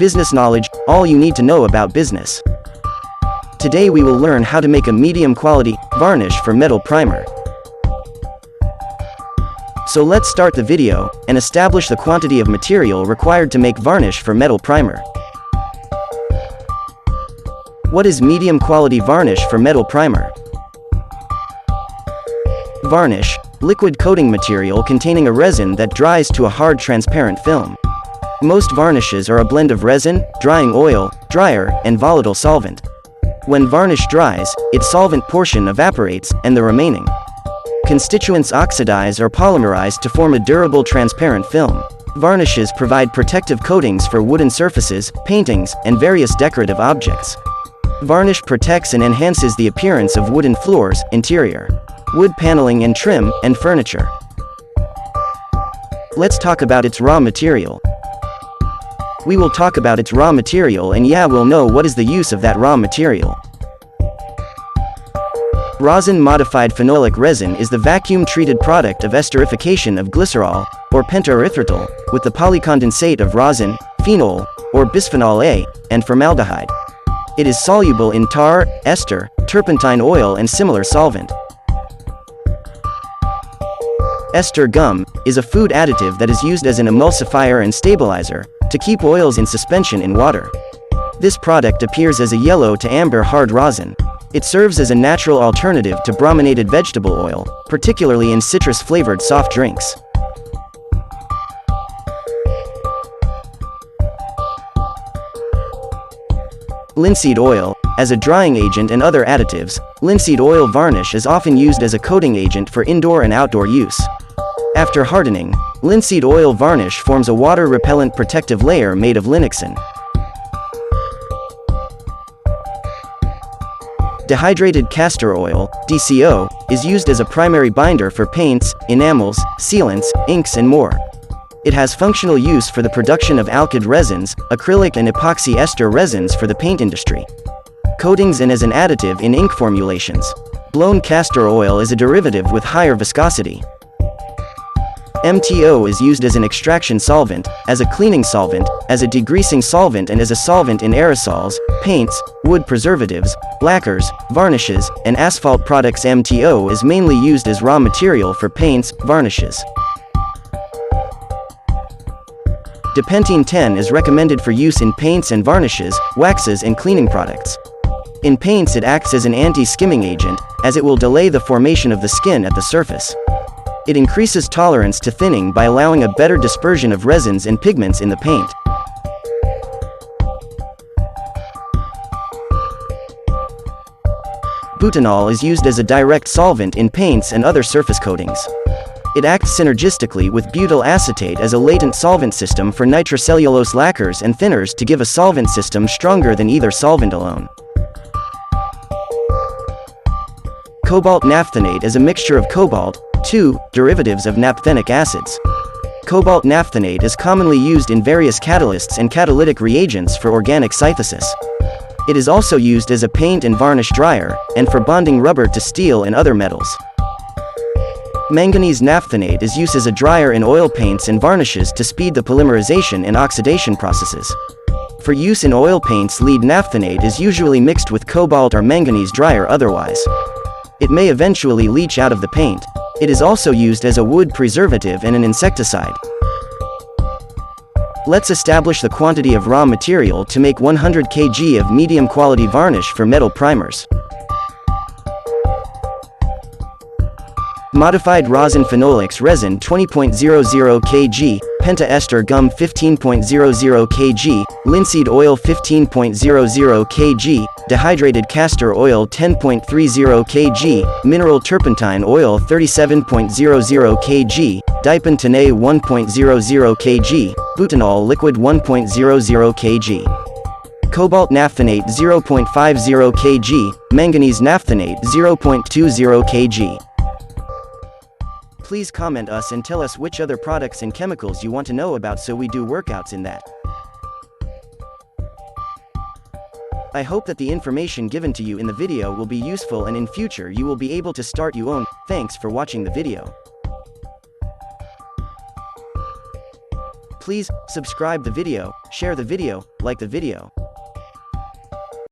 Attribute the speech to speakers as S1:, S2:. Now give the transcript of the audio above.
S1: Business knowledge, all you need to know about business. Today we will learn how to make a medium quality varnish for metal primer. So let's start the video and establish the quantity of material required to make varnish for metal primer. What is medium quality varnish for metal primer? Varnish, liquid coating material containing a resin that dries to a hard transparent film. Most varnishes are a blend of resin, drying oil, dryer, and volatile solvent. When varnish dries, its solvent portion evaporates, and the remaining constituents oxidize or polymerize to form a durable transparent film. Varnishes provide protective coatings for wooden surfaces, paintings, and various decorative objects. Varnish protects and enhances the appearance of wooden floors, interior, wood paneling and trim, and furniture. Let's talk about its raw material. We will talk about its raw material and we'll know what is the use of that raw material. Rosin-modified phenolic resin is the vacuum-treated product of esterification of glycerol, or pentaerythritol, with the polycondensate of rosin, phenol, or bisphenol A, and formaldehyde. It is soluble in tar, ester, turpentine oil and similar solvent. Ester gum is a food additive that is used as an emulsifier and stabilizer to keep oils in suspension in water. This product appears as a yellow to amber hard rosin. It serves as a natural alternative to brominated vegetable oil, particularly in citrus-flavored soft drinks. Linseed oil. As a drying agent and other additives, linseed oil varnish is often used as a coating agent for indoor and outdoor use. After hardening, linseed oil varnish forms a water-repellent protective layer made of linexin. Dehydrated castor oil, DCO, is used as a primary binder for paints, enamels, sealants, inks and more. It has functional use for the production of alkyd resins, acrylic and epoxy ester resins for the paint industry, coatings and as an additive in ink formulations. Blown castor oil is a derivative with higher viscosity. MTO is used as an extraction solvent, as a cleaning solvent, as a degreasing solvent and as a solvent in aerosols, paints, wood preservatives, lacquers, varnishes, and asphalt products. MTO is mainly used as raw material for paints, varnishes. Dipentene 10 is recommended for use in paints and varnishes, waxes and cleaning products. In paints it acts as an anti-skimming agent, as it will delay the formation of the skin at the surface. It increases tolerance to thinning by allowing a better dispersion of resins and pigments in the paint. Butanol is used as a direct solvent in paints and other surface coatings. It acts synergistically with butyl acetate as a latent solvent system for nitrocellulose lacquers and thinners to give a solvent system stronger than either solvent alone. Cobalt naphthenate is a mixture of cobalt, derivatives of naphthenic acids. Cobalt naphthenate is commonly used in various catalysts and catalytic reagents for organic synthesis. It is also used as a paint and varnish dryer, and for bonding rubber to steel and other metals. Manganese naphthenate is used as a dryer in oil paints and varnishes to speed the polymerization and oxidation processes. For use in oil paints, lead naphthenate is usually mixed with cobalt or manganese dryer otherwise. It may eventually leach out of the paint. It is also used as a wood preservative and an insecticide. Let's establish the quantity of raw material to make 100 kg of medium quality varnish for metal primers. Modified rosin phenolics resin 20.00 kg, pentaester gum 15.00 kg, linseed oil 15.00 kg, dehydrated castor oil 10.30 kg, mineral turpentine oil 37.00 kg, dipentene 1.00 kg, butanol liquid 1.00 kg. Cobalt naphthenate 0.50 kg, manganese naphthenate 0.20 kg. Please comment us and tell us which other products and chemicals you want to know about so we do workouts in that. I hope that the information given to you in the video will be useful and in future you will be able to start your own. Thanks for watching the video. Please, subscribe the video, share the video, like the video.